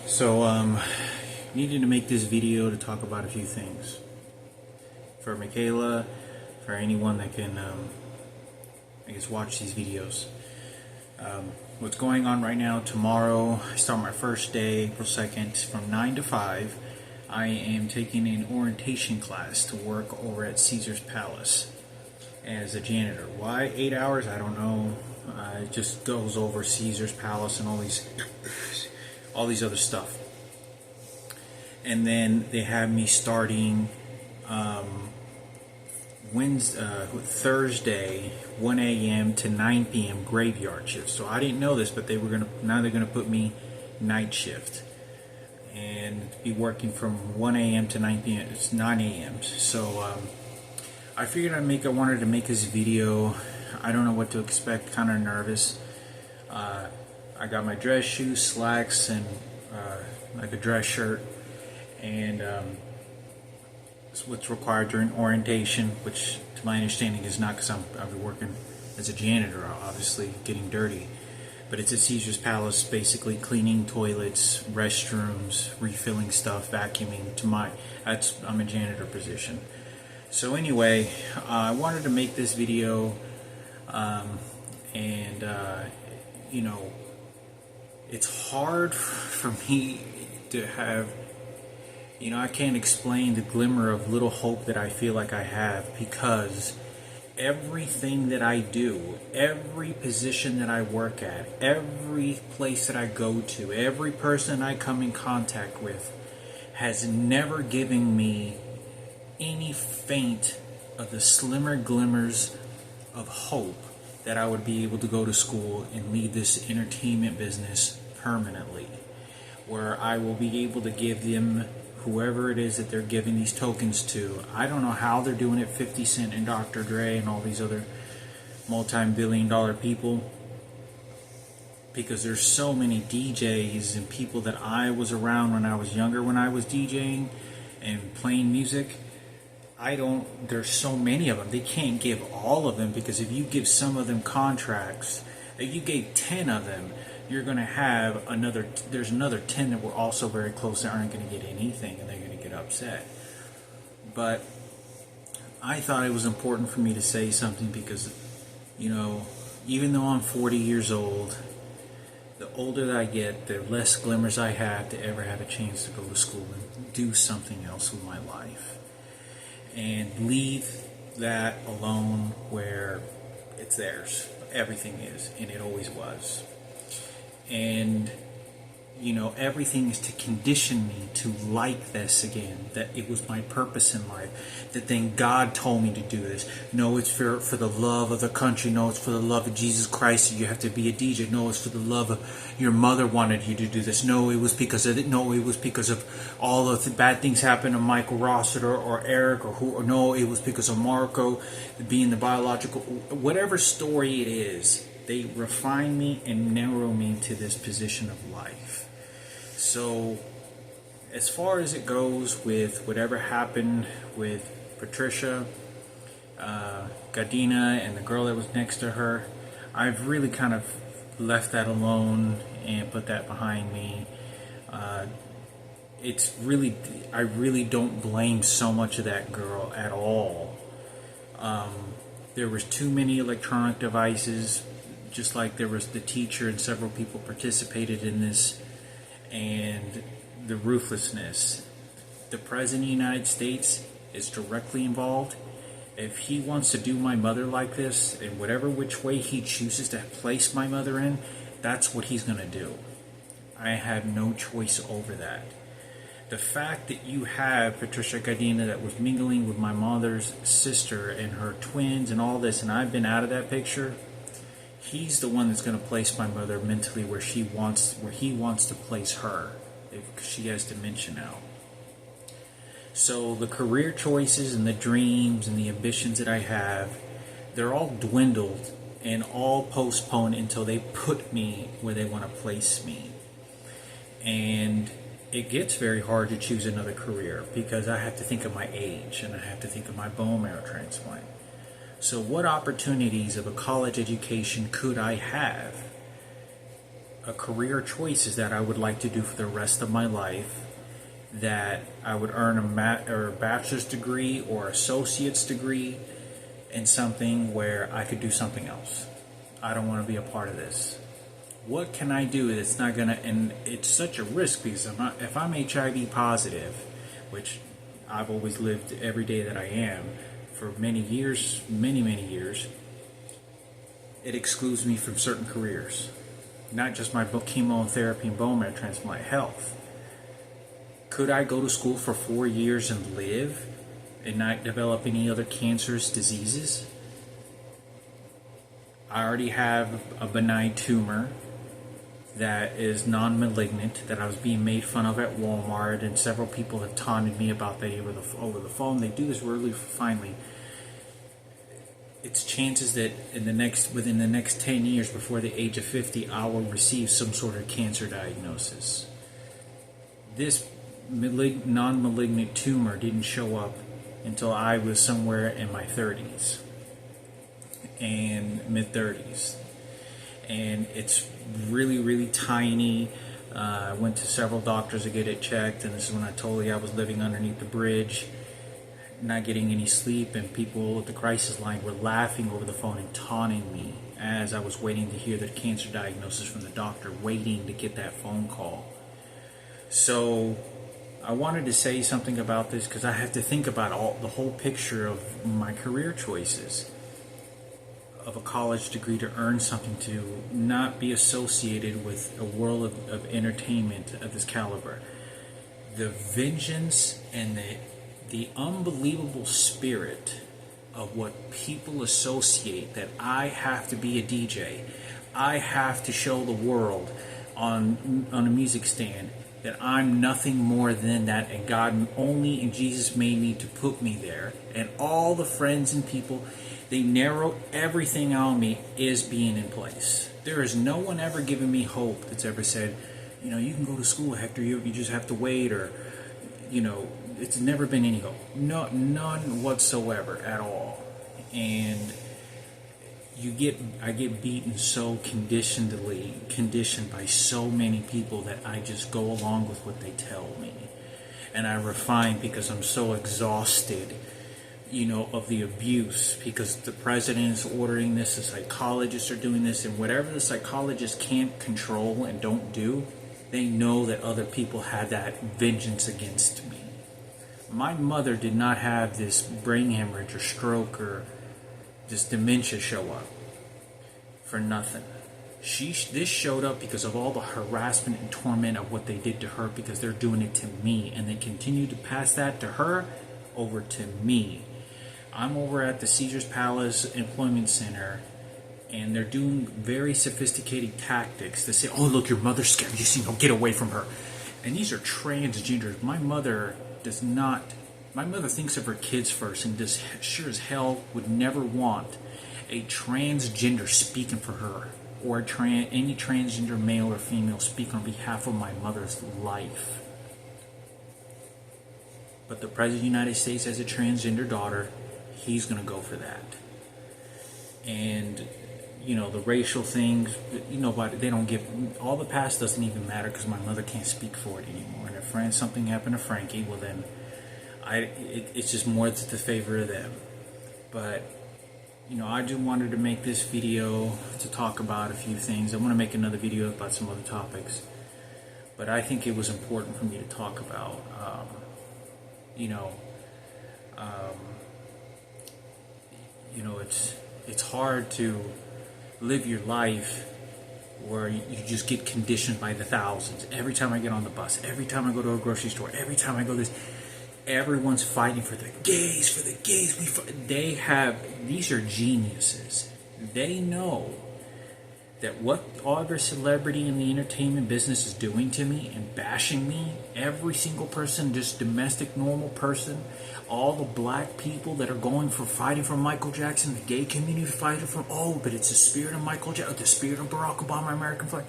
So, needed to make this video to talk about a few things. For Mikayla, for anyone that can, I guess, watch these videos. What's going on right now, tomorrow, I start my first day, April 2nd, from 9 to 5. I am taking an orientation class to work over at Caesar's Palace as a janitor. Why 8 hours? I don't know. It just goes over Caesar's Palace and all these other stuff. And then they have me starting Thursday, 1 a.m. to 9 p.m. graveyard shift. So I didn't know this, but now they're gonna put me night shift and be working from 1 a.m. to 9 p.m. It's 9 a.m. So I figured I wanted to make this video. I don't know what to expect. Kind of nervous. I got my dress shoes, slacks, and like a dress shirt, and it's what's required during orientation, which to my understanding is not, because I'll be working as a janitor, obviously getting dirty. But it's at Caesar's Palace, basically cleaning toilets, restrooms, refilling stuff, vacuuming. I'm a janitor position. So anyway, I wanted to make this video, you know, it's hard for me to have, I can't explain the glimmer of little hope that I feel like I have, because everything that I do, every position that I work at, every place that I go to, every person I come in contact with has never given me any faint of the slimmer glimmers of hope that I would be able to go to school and lead this entertainment business permanently, where I will be able to give them, whoever it is that they're giving these tokens to. I don't know how they're doing it, 50 Cent and Dr. Dre and all these other multi-billion-dollar people, because there's so many DJs and people that I was around when I was younger, when I was DJing and playing music. There's so many of them. They can't give all of them, because if you give some of them contracts, if you gave 10 of them, you're going to have there's another 10 that were also very close that aren't going to get anything, and they're going to get upset. But I thought it was important for me to say something, because, even though I'm 40 years old, the older that I get, the less glimmers I have to ever have a chance to go to school and do something else with my life. And leave that alone where it's theirs. Everything is, and it always was. And everything is to condition me to like this again, that it was my purpose in life, that then God told me to do this. No, it's for the love of the country. No, it's for the love of Jesus Christ that you have to be a DJ. No, it's for the love of your mother wanted you to do this. No, it was because of it. No, it was because of all of the bad things happened to Michael Rossiter or Eric or no, it was because of Marco being the biological, whatever story it is. They refine me and narrow me to this position of life. So, as far as it goes with whatever happened with Patricia, Gadina, and the girl that was next to her, I've really kind of left that alone and put that behind me. I really don't blame so much of that girl at all. There was too many electronic devices, just like there was the teacher and several people participated in this, and the ruthlessness. The President of the United States is directly involved. If he wants to do my mother like this, in whatever which way he chooses to place my mother in, that's what he's going to do. I have no choice over that. The fact that you have Patricia Gadina that was mingling with my mother's sister and her twins and all this, and I've been out of that picture, he's the one that's going to place my mother mentally where he wants to place her, if she has dementia now. So the career choices and the dreams and the ambitions that I have, they're all dwindled and all postponed until they put me where they want to place me. And it gets very hard to choose another career, because I have to think of my age and I have to think of my bone marrow transplant. So what opportunities of a college education could I have career choices that I would like to do for the rest of my life, that I would earn a bachelor's degree or associate's degree in something where I could do something else. I don't want to be a part of this. What can I do that's not gonna, and it's such a risk because if I'm HIV positive, which I've always lived every day that I am for many years, many years, it excludes me from certain careers, not just my chemotherapy and bone marrow transplant health. Could I go to school for 4 years and live and not develop any other cancerous diseases? I already have a benign tumor that is non-malignant that I was being made fun of at Walmart, and several people have taunted me about that over the phone. They do this really finely. It's chances that within the next 10 years, before the age of 50, I will receive some sort of cancer diagnosis. This non-malignant tumor didn't show up until I was somewhere in my 30s and mid-30s, and it's really tiny. I went to several doctors to get it checked, and this is when I told you I was living underneath the bridge, not getting any sleep, and people at the crisis line were laughing over the phone and taunting me as I was waiting to hear the cancer diagnosis from the doctor, waiting to get that phone call. So I wanted to say something about this because I have to think about the whole picture of my career choices, of a college degree to earn something, to not be associated with a world of entertainment of this caliber. The vengeance and the unbelievable spirit of what people associate, that I have to be a DJ, I have to show the world on a music stand that I'm nothing more than that, and God only and Jesus made me to put me there, and all the friends and people, they narrow everything on me, is being in place. There is no one ever given me hope that's ever said, you know, you can go to school, Hector, you just have to wait, or, you know, it's never been any hope. No, none whatsoever at all. And I get beaten so conditioned by so many people that I just go along with what they tell me. And I refine because I'm so exhausted, you know, of the abuse, because the president is ordering this, the psychologists are doing this, and whatever the psychologists can't control and don't do, they know that other people had that vengeance against me. My mother did not have this brain hemorrhage or stroke or this dementia show up for nothing. This showed up because of all the harassment and torment of what they did to her, because they're doing it to me, and they continue to pass that to her over to me. I'm over at the Caesars Palace Employment Center, and they're doing very sophisticated tactics. They say, oh, look, your mother's scared. You see, no, get away from her. And these are transgenders. My mother thinks of her kids first, and just sure as hell would never want a transgender speaking for her, or any transgender male or female speaking on behalf of my mother's life. But the President of the United States has a transgender daughter. He's going to go for that. And, you know, the racial things, you know, but they don't give, all the past doesn't even matter because my mother can't speak for it anymore. And if something happened to Frankie, well then, it's just more to the favor of them. But, you know, I just wanted to make this video to talk about a few things. I want to make another video about some other topics. But I think it was important for me to talk about, it's hard to live your life where you just get conditioned by the thousands. Every time I get on the bus, every time I go to a grocery store, every time I go this, everyone's fighting for the gays, for the gays. These are geniuses. They know that what every celebrity in the entertainment business is doing to me and bashing me, every single person, just domestic, normal person, all the black people that are fighting for Michael Jackson, the gay community fighting for, but it's the spirit of Michael Jackson, the spirit of Barack Obama, American flag.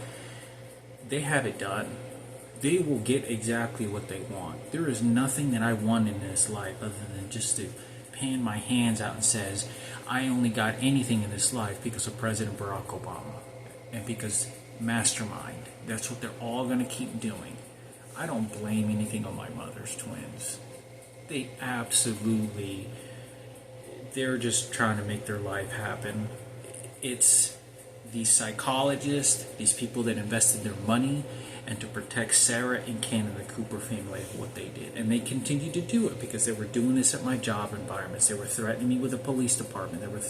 They have it done. They will get exactly what they want. There is nothing that I want in this life other than just to pan my hands out and says, I only got anything in this life because of President Barack Obama and because Mastermind. That's what they're all going to keep doing. I don't blame anything on my mother's twins. They absolutely, they're just trying to make their life happen. It's these psychologists, these people that invested their money and to protect Sarah and Ken and the Cooper family of what they did. And they continue to do it because they were doing this at my job environments. They were threatening me with the police department. They were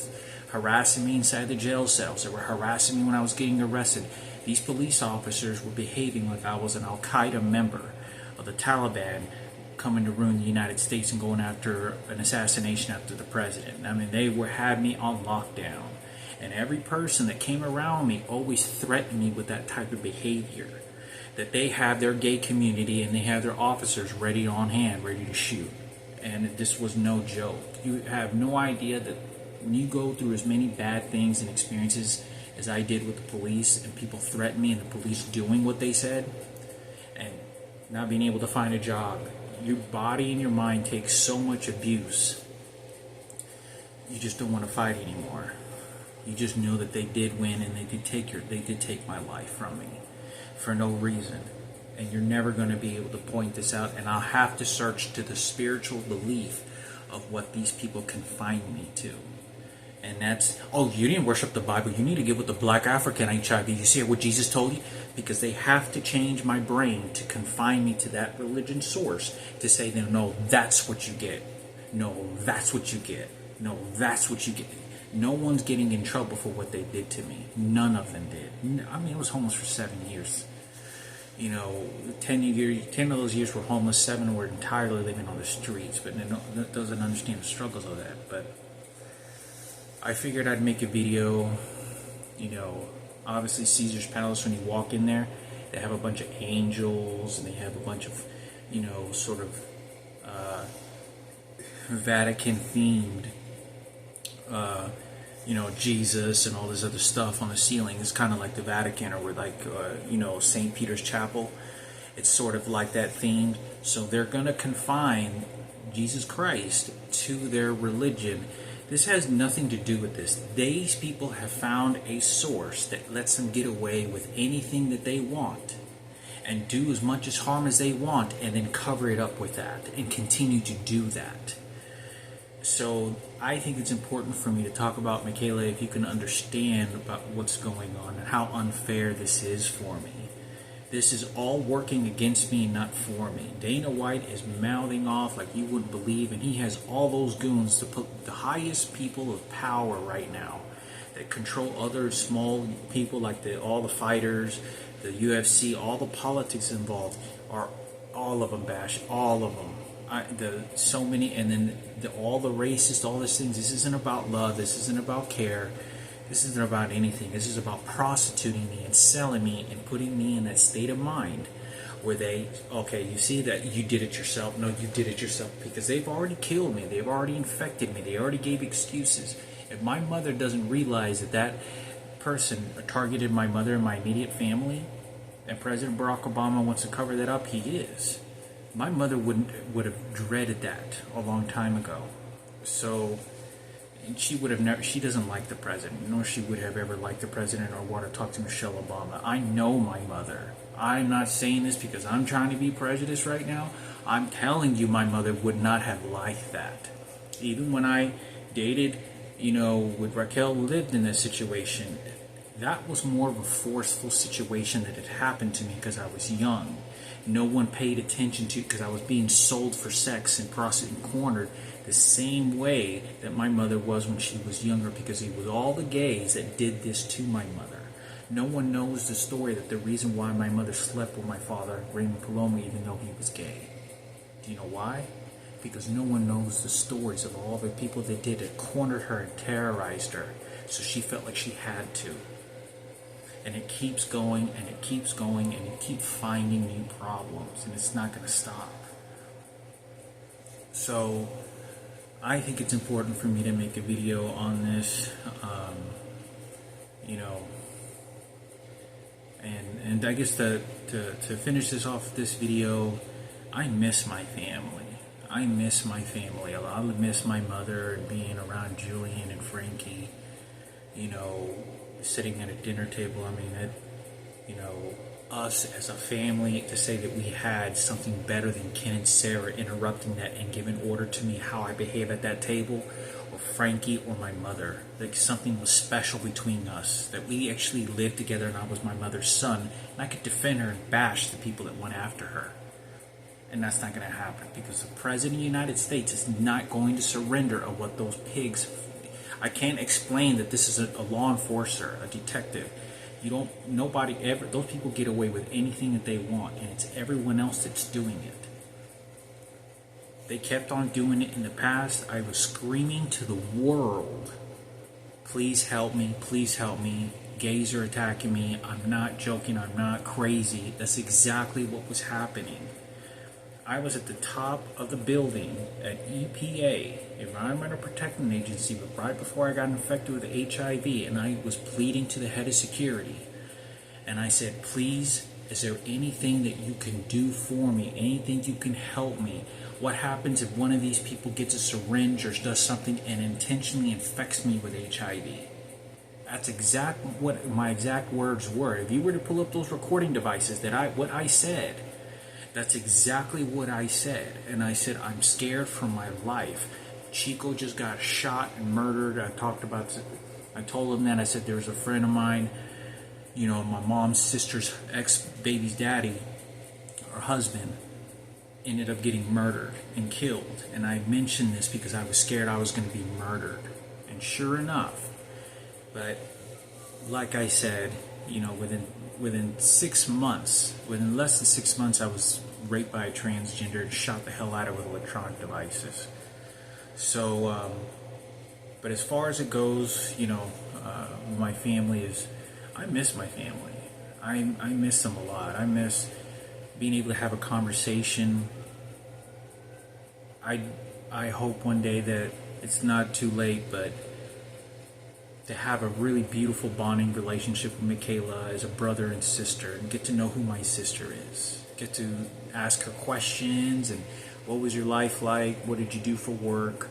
harassing me inside the jail cells. They were harassing me when I was getting arrested. These police officers were behaving like I was an Al-Qaeda member of the Taliban coming to ruin the United States and going after an assassination after the president. I mean, they had me on lockdown. And every person that came around me always threatened me with that type of behavior. That they have their gay community and they have their officers ready on hand, ready to shoot. And this was no joke. You have no idea that when you go through as many bad things and experiences as I did with the police, and people threatened me and the police doing what they said, and not being able to find a job, your body and your mind take so much abuse, you just don't want to fight anymore. You just know that they did win and they did take my life from me for no reason. And you're never going to be able to point this out, and I'll have to search to the spiritual belief of what these people confine me to. And that's, oh, you didn't worship the Bible, you need to get with the black African HIV. You see what Jesus told you? Because they have to change my brain to confine me to that religion source, to say, no, that's what you get. No, that's what you get. No, that's what you get. No one's getting in trouble for what they did to me. None of them did. I mean, I was homeless for 7 years. 10 of those years were homeless, 7 were entirely living on the streets, but that doesn't understand the struggles of that. But I figured I'd make a video. Obviously Caesar's Palace, when you walk in there, they have a bunch of angels and they have a bunch of, sort of Vatican themed, Jesus and all this other stuff on the ceiling. It's kind of like the Vatican, or like, St. Peter's Chapel. It's sort of like that themed. So they're going to confine Jesus Christ to their religion. This has nothing to do with this. These people have found a source that lets them get away with anything that they want and do as much as harm as they want, and then cover it up with that and continue to do that. So I think it's important for me to talk about, Mikayla, if you can understand about what's going on and how unfair this is for me. This is all working against me, not for me. Dana White is mouthing off like you wouldn't believe, and he has all those goons to put the highest people of power right now that control other small people, like all the fighters, the UFC, all the politics involved, are all of them bash, all of them. So many, and then all the racist, all these things. This isn't about love. This isn't about care. This isn't about anything. This is about prostituting me and selling me and putting me in that state of mind where you see that you did it yourself. No, you did it yourself, because they've already killed me. They've already infected me. They already gave excuses. If my mother doesn't realize that person targeted my mother and my immediate family, and President Barack Obama wants to cover that up, he is. My mother would have dreaded that a long time ago. So she would have never. She doesn't like the president, nor she would have ever liked the president or want to talk to Michelle Obama. I know my mother. I'm not saying this because I'm trying to be prejudiced right now. I'm telling you, my mother would not have liked that. Even when I dated, with Raquel, lived in this situation, that was more of a forceful situation that had happened to me because I was young. No one paid attention to, because I was being sold for sex and prostituted and cornered the same way that my mother was when she was younger, because it was all the gays that did this to my mother. No one knows the story that the reason why my mother slept with my father, Raymond Paloma, even though he was gay. Do you know why? Because no one knows the stories of all the people that did it, cornered her and terrorized her, so she felt like she had to. And it keeps going, and it keeps going, and you keep finding new problems, and it's not going to stop. So I think it's important for me to make a video on this, and I guess to finish this off, this video, I miss my family. I miss my family. I miss my mother and being around Julian and Frankie, sitting at a dinner table. I mean, us as a family to say that we had something better than Ken and Sarah interrupting that and giving order to me how I behave at that table, or Frankie or my mother. Like something was special between us, that we actually lived together and I was my mother's son and I could defend her and bash the people that went after her. And that's not going to happen because the President of the United States is not going to surrender of what those pigs. I can't explain that this is a law enforcer, a detective. Nobody ever, those people get away with anything that they want, and it's everyone else that's doing it. They kept on doing it in the past. I was screaming to the world, please help me, please help me. Gays are attacking me. I'm not joking, I'm not crazy. That's exactly what was happening. I was at the top of the building at EPA, Environmental Protection Agency, but right before I got infected with HIV, and I was pleading to the head of security. And I said, please, is there anything that you can do for me? Anything you can help me? What happens if one of these people gets a syringe or does something and intentionally infects me with HIV? That's exactly what my exact words were. If you were to pull up those recording devices, what I said, that's exactly what I said. And I said, I'm scared for my life. Chico just got shot and murdered. I told him that. I said, there's a friend of mine, my mom's sister's ex-baby's daddy, or husband, ended up getting murdered and killed. And I mentioned this because I was scared I was going to be murdered. And sure enough, but like I said, within 6 months, within less than 6 months, I was raped by a transgender and shot the hell out of with electronic devices. So, but as far as it goes, my family is, I miss my family. I miss them a lot. I miss being able to have a conversation. I hope one day that it's not too late, but to have a really beautiful bonding relationship with Mikayla as a brother and sister, and get to know who my sister is. Get to ask her questions and what was your life like? What did you do for work?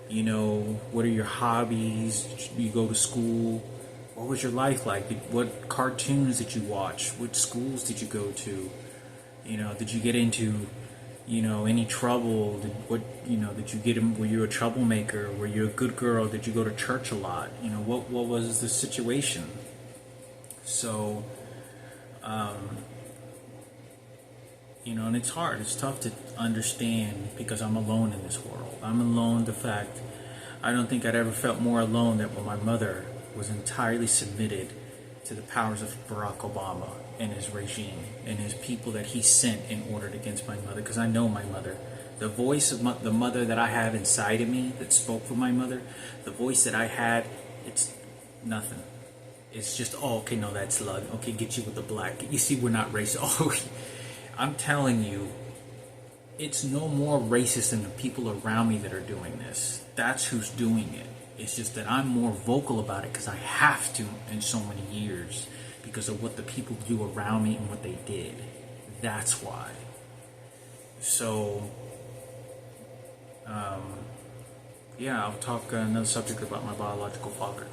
What are your hobbies? Did you go to school? What was your life like? What cartoons did you watch? What schools did you go to? Did you get into any trouble? Did you get in? Were you a troublemaker? Were you a good girl? Did you go to church a lot? What was the situation? So, and it's hard. It's tough to understand because I'm alone in this world. I'm alone. I don't think I'd ever felt more alone than when my mother was entirely submitted to the powers of Barack Obama and his regime and his people that he sent and ordered against my mother. Because I know my mother. The voice of the mother that I have inside of me that spoke for my mother, the voice that I had, it's nothing. It's just, okay, no, that's slug. Okay, get you with the black. You see, we're not racist. Oh, I'm telling you, it's no more racist than the people around me that are doing this. That's who's doing it. It's just that I'm more vocal about it because I have to in so many years because of what the people do around me and what they did. That's why. So, I'll talk another subject about my biological father.